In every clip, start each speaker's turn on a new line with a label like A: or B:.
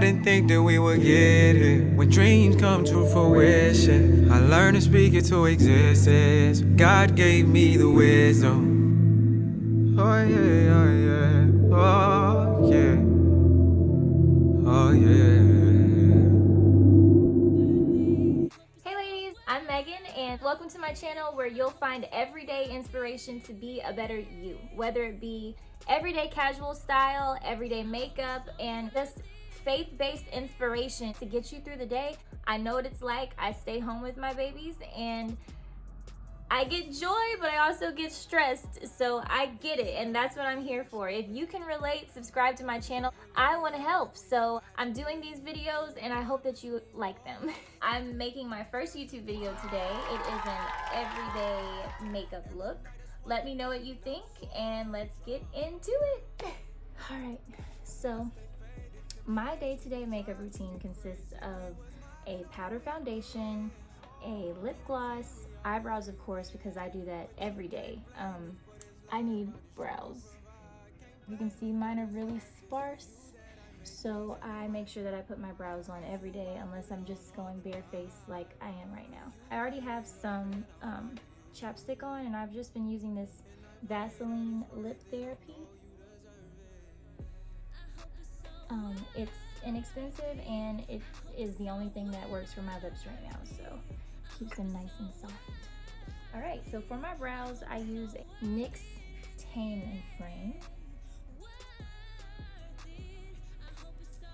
A: didn't think that we would get here. When dreams come to fruition, I learned to speak it to existence. God gave me the wisdom. Oh yeah, oh yeah, oh yeah, oh yeah.
B: Hey ladies, I'm Megan and welcome to my channel where you'll find everyday inspiration to be a better you. Whether it be everyday casual style, everyday makeup, and just faith-based inspiration to get you through the day. I know what it's like. I stay home with my babies and I get joy, but I also get stressed, so I get it, and that's what I'm here for. If you can relate, subscribe to my channel. I want to help, so I'm doing these videos, and I hope that you like them. I'm making my first YouTube video today. It is an everyday makeup look. Let me know what you think, and let's get into it. All right, so my day-to-day makeup routine consists of a powder foundation, a lip gloss, eyebrows of course because I do that every day. I need brows. You can see mine are really sparse, so I make sure that I put my brows on every day unless I'm just going barefaced like I am right now. I already have some chapstick on and I've just been using this Vaseline Lip Therapy. It's inexpensive and it is the only thing that works for my lips right now, so keeps them nice and soft. All right, so for my brows, I use NYX Tame and Frame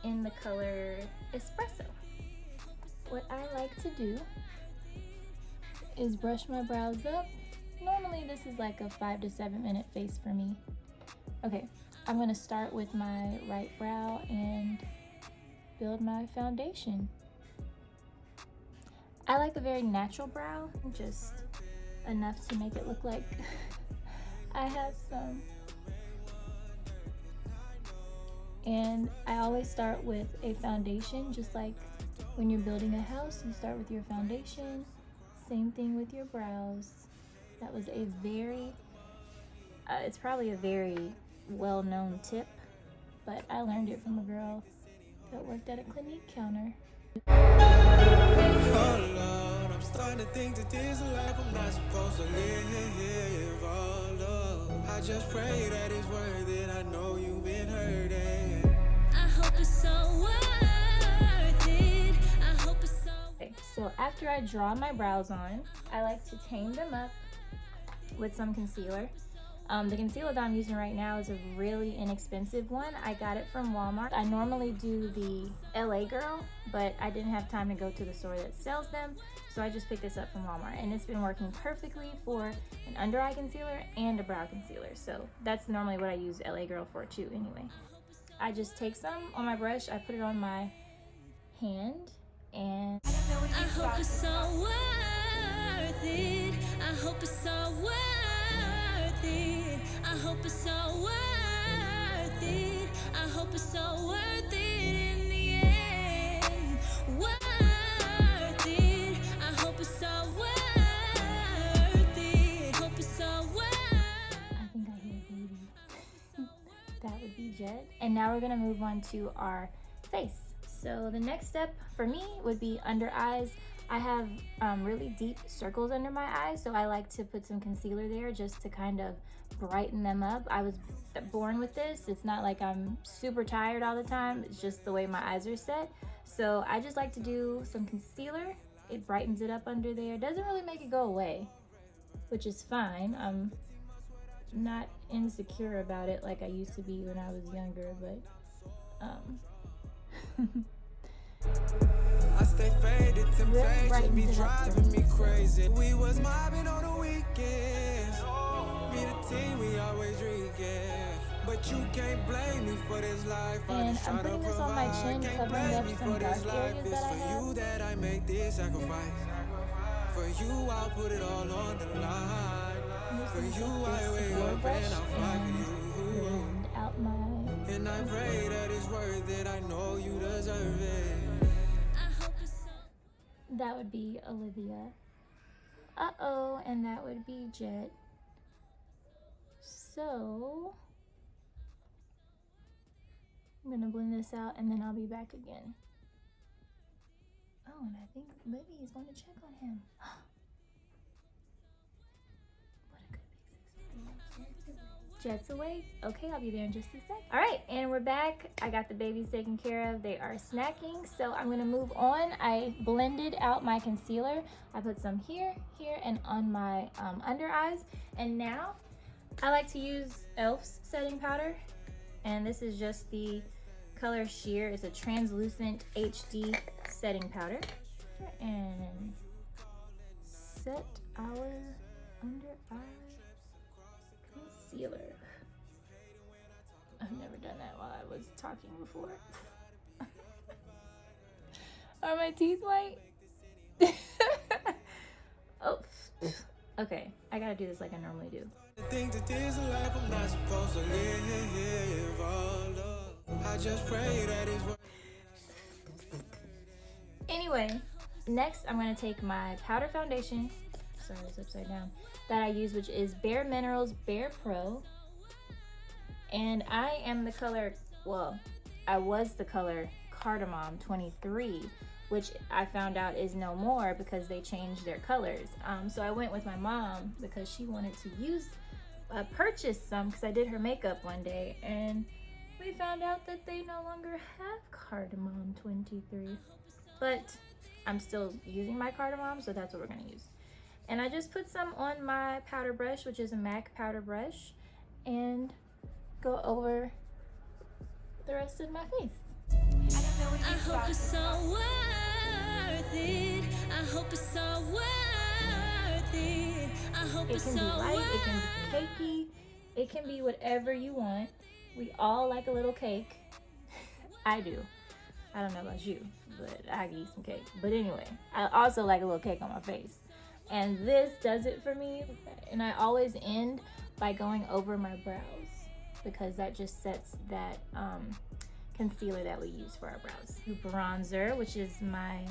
B: in the color Espresso. What I like to do is brush my brows up. Normally this is like a 5 to 7 minute face for me. Okay, I'm gonna start with my right brow and build my foundation. I like a very natural brow, just enough to make it look like I have some. And I always start with a foundation, just like when you're building a house, you start with your foundation. Same thing with your brows. That was a very, it's probably a very well-known tip, but I learned it from a girl that worked at a Clinique counter.
A: Oh Lord, I'm starting to think that this life I'm not supposed to live. Oh Lord, I just pray that it's worth it. I know you've been hurting.
B: I hope it's so worth it. I hope it's so. Okay, so after I draw my brows on, I like to tame them up with some concealer. The concealer that I'm using right now is a really inexpensive one. I got it from Walmart. I normally do the LA Girl, but I didn't have time to go to the store that sells them, so I just picked this up from Walmart, and it's been working perfectly for an under eye concealer and a brow concealer. So that's normally what I use LA Girl for too anyway. I just take some on my brush, I put it on my hand, and I hope it's so worth it. I hope it's so worth it. I hope it's so worth it. I hope it's so worth it in the end. Worth it. I hope it's so worth it. Hope it's so worth. I think I hear a baby. That would be Jet. And now we're gonna move on to our face. So the next step for me would be under eyes. I have really deep circles under my eyes, so I like to put some concealer there just to kind of brighten them up. I was born with this. It's not like I'm super tired all the time. It's just the way my eyes are set. So I just like to do some concealer. It brightens it up under there. Doesn't really make it go away, which is fine. I'm not insecure about it like I used to be when I was younger, but
A: I stay faded, temptation be driving me crazy. We was mobbing on the weekends. Me the team, we always drinking. But you can't blame me for this life.
B: And I'm putting this on my chin, covering up some dark areas that I have.
A: For you that I make this sacrifice. For you, I'll put it all on the line. For you, I wake up and I'll fight for you.
B: Blend out my.
A: And I pray that it's worth it. I know you deserve it.
B: That would be Olivia. Uh-oh, and that would be Jet. So I'm gonna blend this out and then I'll be back again. Oh, and I think Libby is going to check on him. What a good big sister. Jet's awake. Okay, I'll be there in just a sec. All right, and we're back. I got the babies taken care of. They are snacking, so I'm gonna move on. I blended out my concealer. I put some here, here, and on my under eyes. And now I like to use e.l.f.'s setting powder, and this is just the color Sheer. It's a translucent HD setting powder. And set our under eye concealer. I've never done that while I was talking before. Are my teeth white? Oh, okay. I gotta do this like I normally do.
A: Think that this life I'm not supposed to live. I just pray that it's worth.
B: Anyway, next I'm gonna take my powder foundation. Sorry, it's upside down. That I use, which is Bare Minerals Bare Pro. And I am the color, well, I was the color Cardamom 23, which I found out is no more because they changed their colors. So I went with my mom because she wanted to purchase some because I did her makeup one day, and we found out that they no longer have Cardamom 23. But I'm still using my Cardamom, so that's what we're gonna use. And I just put some on my powder brush, which is a MAC powder brush, and go over the rest of my face.
C: I hope it's so worth it. I hope it's so worth it. I hope
B: It
C: it's
B: can
C: so
B: be light,
C: worth
B: it can be cakey, it can be whatever you want. We all like a little cake. I do. I don't know about you, but I can eat some cake. But anyway, I also like a little cake on my face. And this does it for me. And I always end by going over my brows because that just sets that concealer that we use for our brows. Bronzer, which is my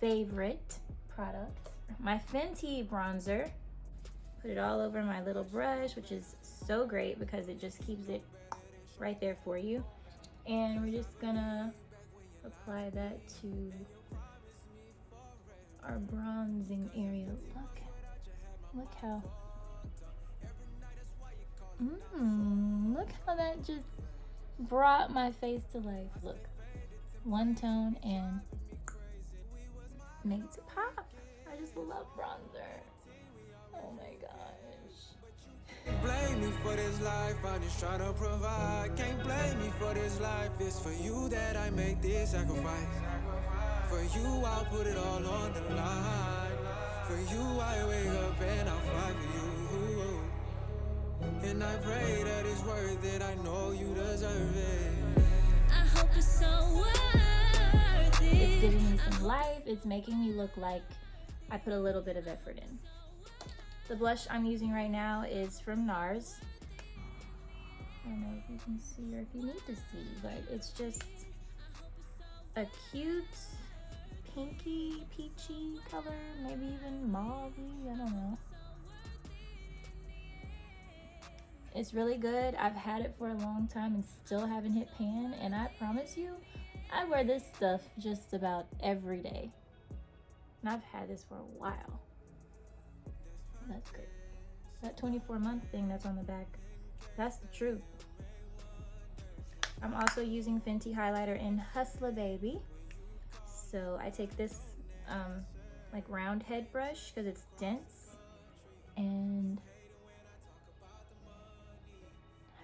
B: favorite product. My Fenty bronzer. Put it all over my little brush, which is so great because it just keeps it right there for you. And we're just gonna apply that to our bronzing area. Look how look how that just brought my face to life. Look, one tone and makes it pop. I just love bronzer. Oh my gosh.
A: Blame me for this life, I just try to provide. Can't blame me for this life, it's for you that I make this sacrifice. For you, I'll put it all on the line. For you, I wake up and I'll fight for you. And I pray that it's worth it, I know you deserve it.
C: I hope it's so worth it.
B: It's giving me some life. It's making me look like I put a little bit of effort in. The blush I'm using right now is from Nars. I don't know if you can see or if you need to see, but it's just a cute pinky, peachy color, maybe even mauve-y, I don't know. It's really good. I've had it for a long time and still haven't hit pan, and I promise you, I wear this stuff just about every day. And I've had this for a while. That's great. That 24-month thing that's on the back, that's the truth. I'm also using Fenty highlighter in Hustla Baby. So I take this like round head brush because it's dense and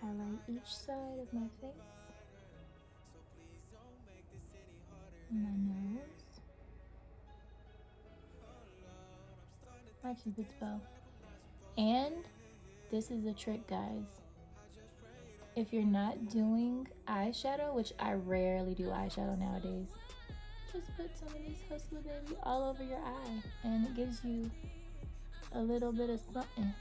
B: highlight each side of my face, my nose, my cupid's bow. And this is a trick, guys. If you're not doing eyeshadow, which I rarely do eyeshadow nowadays, just put some of this Hustla Baby all over your eye and it gives you a little bit of something.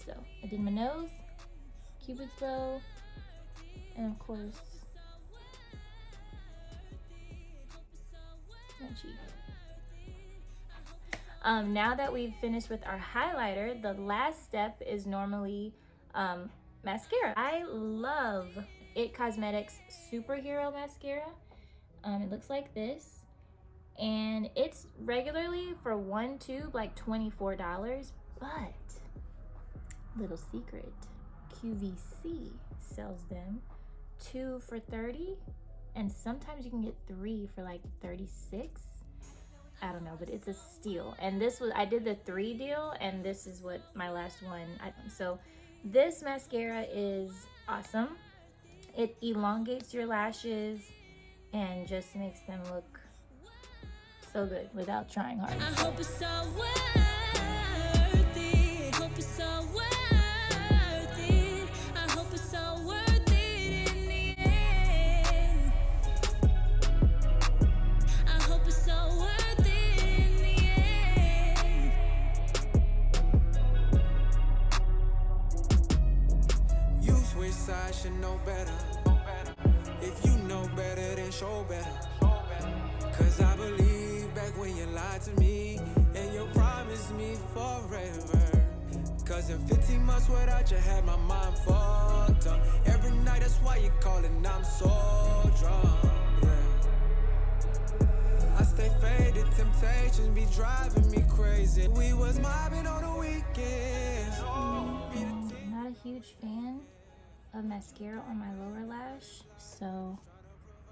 B: So I did my nose, cupid's bow, and of course my cheek. Now that we've finished with our highlighter, the last step is normally mascara. I love It Cosmetics Superhero Mascara. It looks like this. And it's regularly for one tube like $24, but little secret, QVC sells them 2 for $30, and sometimes you can get 3 for like $36. I don't know, but it's a steal. And this was, I did the 3 deal, and this is what my last one. So this mascara is awesome. It elongates your lashes and just makes them look so good without trying hard.
C: I hope it's so worth it. Hope it's so worth it. I hope it's so worth it in the end. I hope it's so worth it in the end.
A: You switch sides, should know better. If you know better, then show better. Cause I believe back when you lied to me and you promised me forever. Cause in 15 months without you had my mind fucked up. Every night that's why you calling, I'm so drunk. Yeah. I stay faded, temptations be driving me crazy. We was mobbing on the weekends.
B: Not a huge fan of mascara on my lower lash, so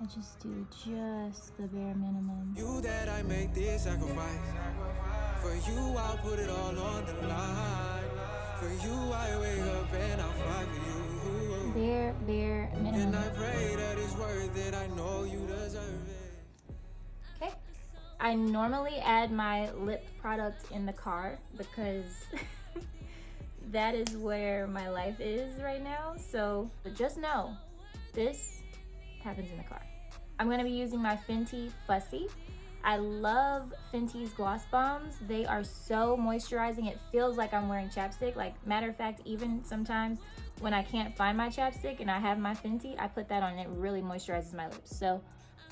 B: I just do just the bare minimum.
A: You that I make this sacrifice. For you, I'll put it all on the line. For you, I wake up and I'll fight for you.
B: Bare minimum.
A: And I pray that it's worth it. I know you deserve it.
B: Okay. I normally add my lip product in the car because that is where my life is right now. So, but just know, this happens in the car. I'm gonna be using my Fenty Fussy. I love Fenty's gloss bombs. They are so moisturizing. It feels like I'm wearing chapstick. Like, matter of fact, even sometimes when I can't find my chapstick and I have my Fenty, I put that on and it really moisturizes my lips. So,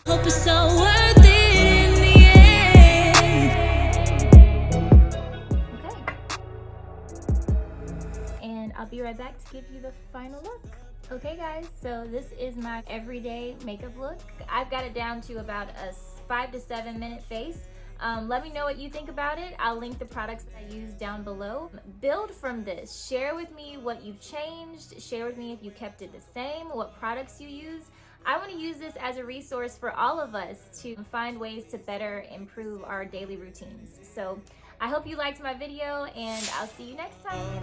C: Hope it's so worth it in the end.
B: okay. And I'll be right back to give you the final look. Okay guys, so this is my everyday makeup look. I've got it down to about a 5 to 7 minute face. Let me know what you think about it. I'll link the products that I use down below. Build from this. Share with me what you've changed. Share with me if you kept it the same, what products you use. I want to use this as a resource for all of us to find ways to better improve our daily routines. So I hope you liked my video, and I'll see you next time.